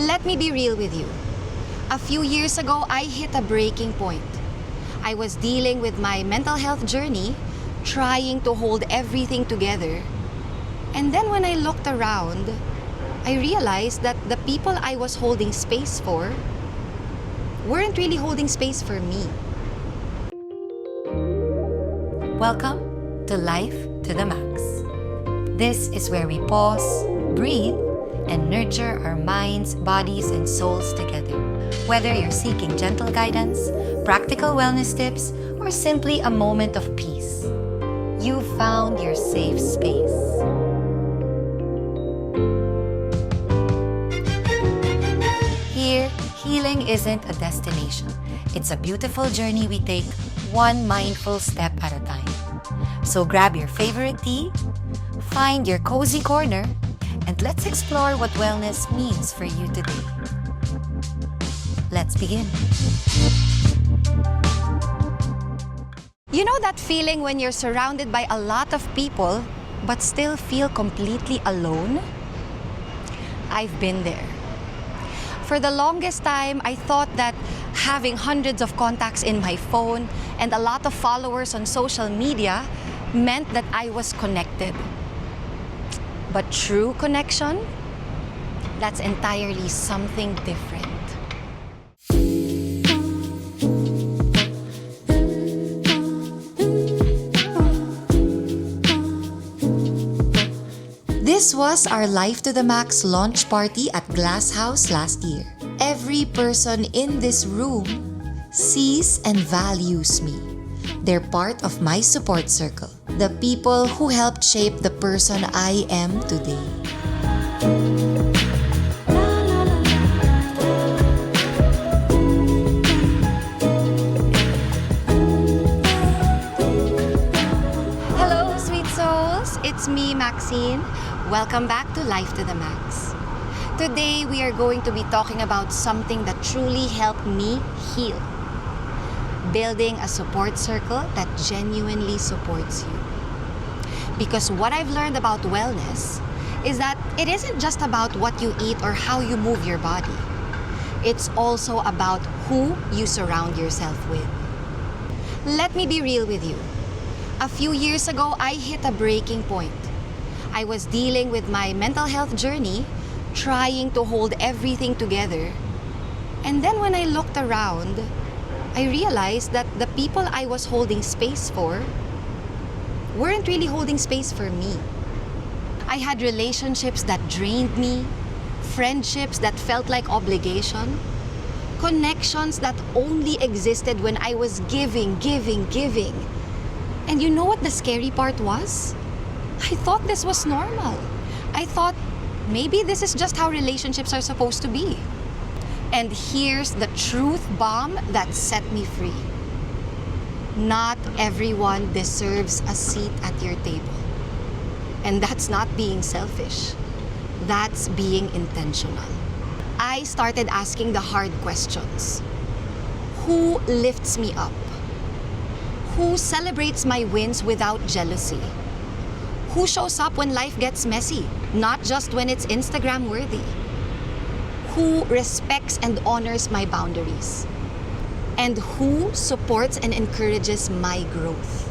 Let me be real with you. A few years ago, I hit a breaking point. I was dealing with my mental health journey, trying to hold everything together. And then when I looked around, I realized that the people I was holding space for weren't really holding space for me. Welcome to Life to the Max. This is where we pause, breathe, and nurture our minds, bodies, and souls together. Whether you're seeking gentle guidance, practical wellness tips, or simply a moment of peace, you've found your safe space. Here, healing isn't a destination. It's a beautiful journey we take one mindful step at a time. So grab your favorite tea, find your cozy corner, and let's explore what wellness means for you today. Let's begin. You know that feeling when you're surrounded by a lot of people but still feel completely alone? I've been there. For the longest time, I thought that having hundreds of contacts in my phone and a lot of followers on social media meant that I was connected. But true connection? That's entirely something different. This was our Life to the Max launch party at Glass House last year. Every person in this room sees and values me. They're part of my support circle, the people who helped shape the person I am today. Hello, sweet souls! It's me, Maxene. Welcome back to Life to the Max. Today, we are going to be talking about something that truly helped me heal. Building a support circle that genuinely supports you. Because what I've learned about wellness is that it isn't just about what you eat or how you move your body. It's also about who you surround yourself with. Let me be real with you. A few years ago, I hit a breaking point. I was dealing with my mental health journey, trying to hold everything together. And then when I looked around, I realized that the people I was holding space for weren't really holding space for me. I had relationships that drained me, friendships that felt like obligation, connections that only existed when I was giving. And you know what the scary part was? I thought this was normal. I thought maybe this is just how relationships are supposed to be. And here's the truth bomb that set me free. Not everyone deserves a seat at your table. And that's not being selfish. That's being intentional. I started asking the hard questions. Who lifts me up? Who celebrates my wins without jealousy? Who shows up when life gets messy, not just when it's Instagram worthy? Who respects and honors my boundaries? And who supports and encourages my growth?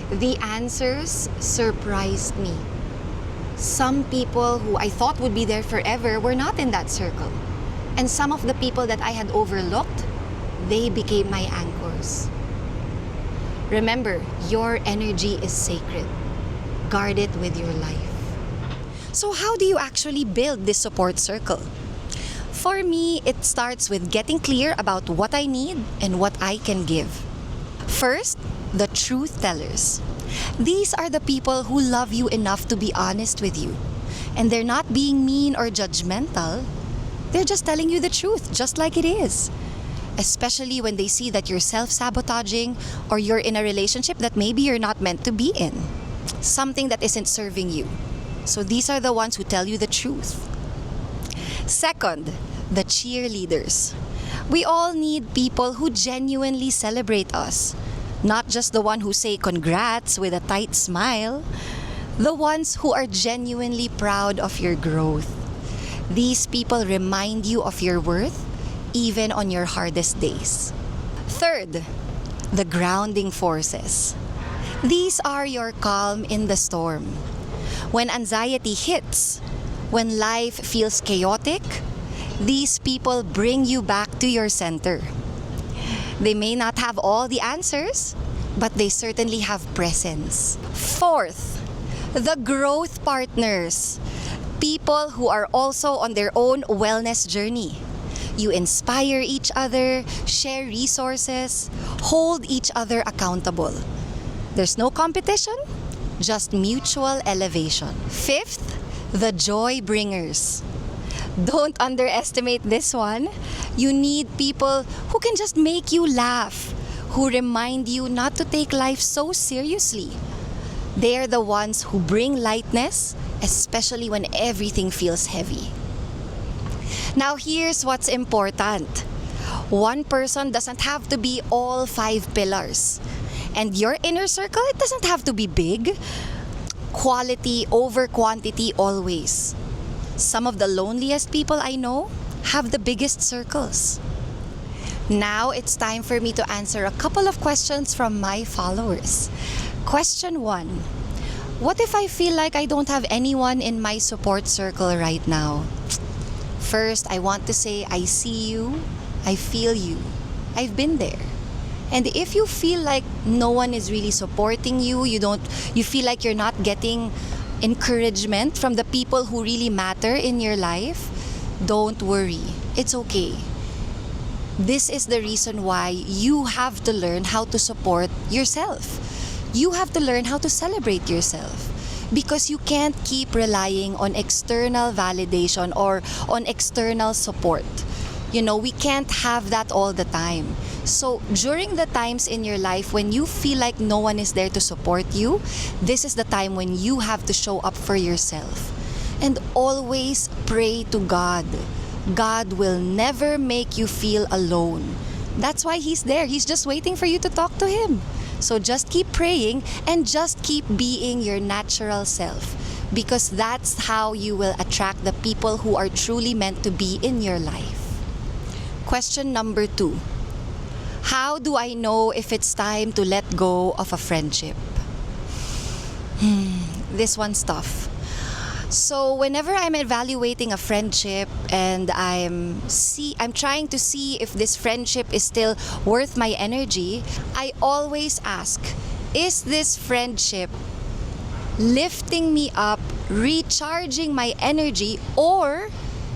The answers surprised me. Some people who I thought would be there forever were not in that circle. And some of the people that I had overlooked, they became my anchors. Remember, your energy is sacred. Guard it with your life. So how do you actually build this support circle? For me, it starts with getting clear about what I need and what I can give. First, the truth tellers. These are the people who love you enough to be honest with you. And they're not being mean or judgmental. They're just telling you the truth, just like it is. Especially when they see that you're self-sabotaging or you're in a relationship that maybe you're not meant to be in. Something that isn't serving you. So these are the ones who tell you the truth. Second, the cheerleaders. We all need people who genuinely celebrate us. Not just the one who say congrats with a tight smile. The ones who are genuinely proud of your growth. These people remind you of your worth even on your hardest days. Third, the grounding forces. These are your calm in the storm. When anxiety hits, when life feels chaotic, these people bring you back to your center. They may not have all the answers, but they certainly have presence. Fourth, the growth partners. People who are also on their own wellness journey. You inspire each other, share resources, hold each other accountable. There's no competition, just mutual elevation. Fifth, the joy bringers. Don't underestimate this one. You need people who can just make you laugh, who remind you not to take life so seriously. They're the ones who bring lightness, especially when everything feels heavy. Now here's what's important. One person doesn't have to be all 5 pillars. And your inner circle, it doesn't have to be big. Quality over quantity always. Some of the loneliest people I know have the biggest circles. Now it's time for me to answer a couple of questions from my followers. Question 1. What if I feel like I don't have anyone in my support circle right now? First, I want to say I see you, I feel you, I've been there. And if you feel like no one is really supporting you, you feel like you're not getting encouragement from the people who really matter in your life, don't worry. It's okay. This is the reason why you have to learn how to support yourself. You have to learn how to celebrate yourself. Because you can't keep relying on external validation or on external support. We can't have that all the time. So during the times in your life when you feel like no one is there to support you, this is the time when you have to show up for yourself. And always pray to God. God will never make you feel alone. That's why He's there. He's just waiting for you to talk to Him. So just keep praying and just keep being your natural self, because that's how you will attract the people who are truly meant to be in your life. Question number 2. How do I know if it's time to let go of a friendship? This one's tough. So whenever I'm evaluating a friendship and I'm trying to see if this friendship is still worth my energy, I always ask, is this friendship lifting me up, recharging my energy, or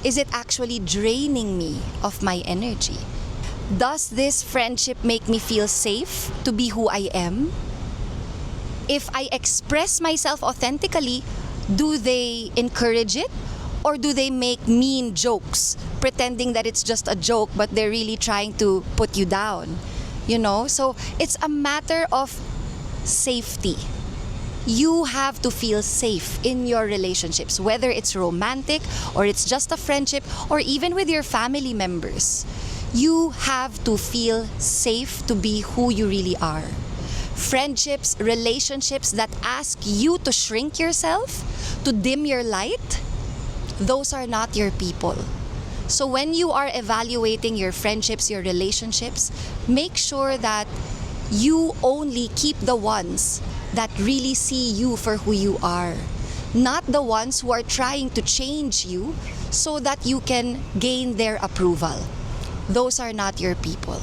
is it actually draining me of my energy? Does this friendship make me feel safe to be who I am? If I express myself authentically, do they encourage it? Or do they make mean jokes, pretending that it's just a joke, but they're really trying to put you down? So it's a matter of safety. You have to feel safe in your relationships, whether it's romantic or it's just a friendship or even with your family members. You have to feel safe to be who you really are. Friendships, relationships that ask you to shrink yourself, to dim your light, those are not your people. So when you are evaluating your friendships, your relationships, make sure that you only keep the ones that really see you for who you are, not the ones who are trying to change you so that you can gain their approval. Those are not your people.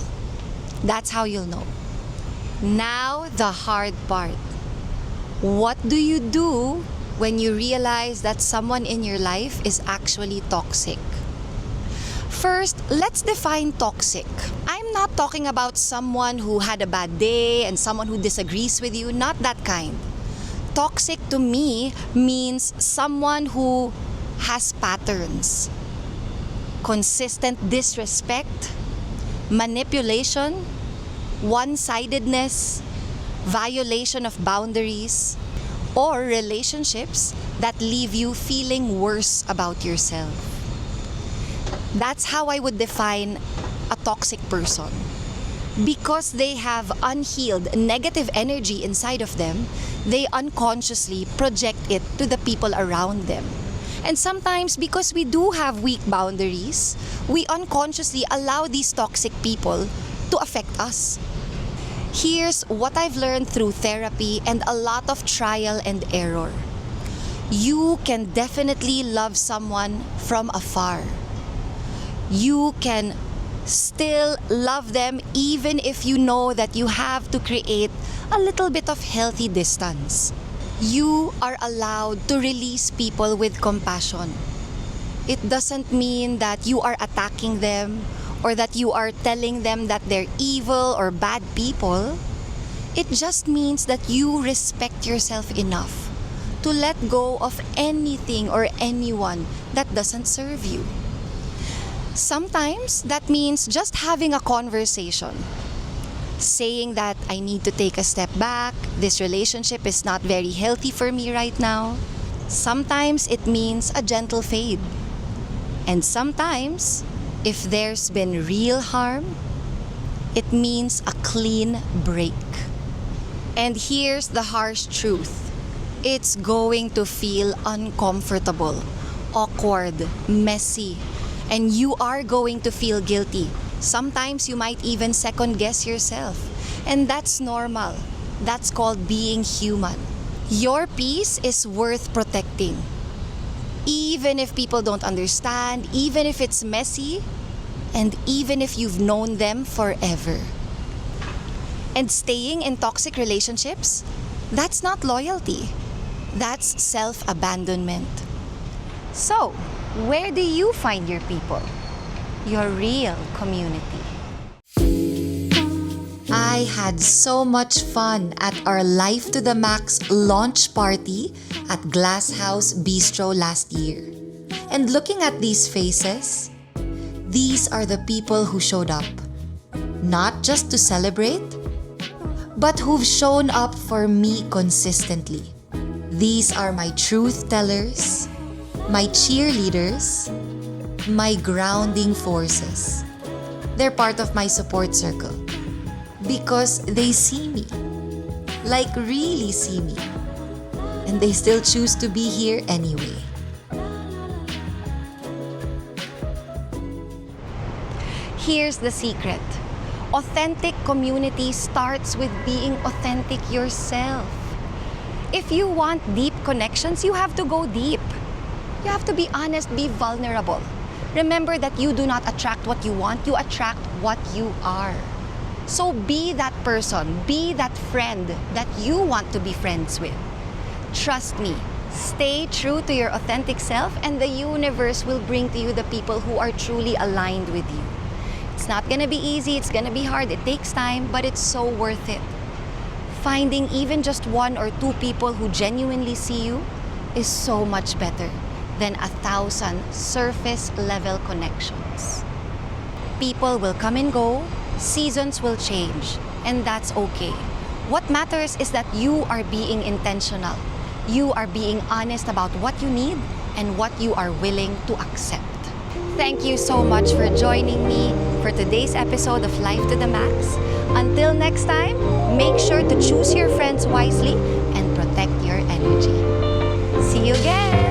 That's how you'll know. Now, the hard part. What do you do when you realize that someone in your life is actually toxic? First, let's define toxic. I'm not talking about someone who had a bad day and someone who disagrees with you, not that kind. Toxic to me means someone who has patterns, consistent disrespect, manipulation, one-sidedness, violation of boundaries, or relationships that leave you feeling worse about yourself. That's how I would define a toxic person. Because they have unhealed negative energy inside of them, they unconsciously project it to the people around them. And sometimes, because we do have weak boundaries, we unconsciously allow these toxic people to affect us. Here's what I've learned through therapy and a lot of trial and error. You can definitely love someone from afar. You can still love them even if you know that you have to create a little bit of healthy distance. You are allowed to release people with compassion. It doesn't mean that you are attacking them or that you are telling them that they're evil or bad people. It just means that you respect yourself enough to let go of anything or anyone that doesn't serve you. Sometimes that means just having a conversation, saying that I need to take a step back, this relationship is not very healthy for me right now. Sometimes it means a gentle fade. And sometimes, if there's been real harm, it means a clean break. And here's the harsh truth. It's going to feel uncomfortable, awkward, messy, and you are going to feel guilty. Sometimes you might even second guess yourself. And that's normal. That's called being human. Your peace is worth protecting. Even if people don't understand, even if it's messy, and even if you've known them forever. And staying in toxic relationships, that's not loyalty. That's self-abandonment. So, where do you find your people? Your real community. I had so much fun at our Life to the Max launch party at Glass House Bistro last year. And looking at these faces, these are the people who showed up. Not just to celebrate, but who've shown up for me consistently. These are my truth tellers, my cheerleaders, my grounding forces. They're part of my support circle because they see me, like really see me, and they still choose to be here anyway. Here's the secret. Authentic community starts with being authentic yourself. If you want deep connections, you have to go deep. You have to be honest, be vulnerable. Remember that you do not attract what you want, you attract what you are. So be that person, be that friend that you want to be friends with. Trust me, stay true to your authentic self and the universe will bring to you the people who are truly aligned with you. It's not gonna be easy, it's gonna be hard, it takes time, but it's so worth it. Finding even just 1 or 2 people who genuinely see you is so much better than 1,000 surface-level connections. People will come and go, seasons will change, and that's okay. What matters is that you are being intentional. You are being honest about what you need and what you are willing to accept. Thank you so much for joining me for today's episode of Life to the Max. Until next time, make sure to choose your friends wisely and protect your energy. See you again!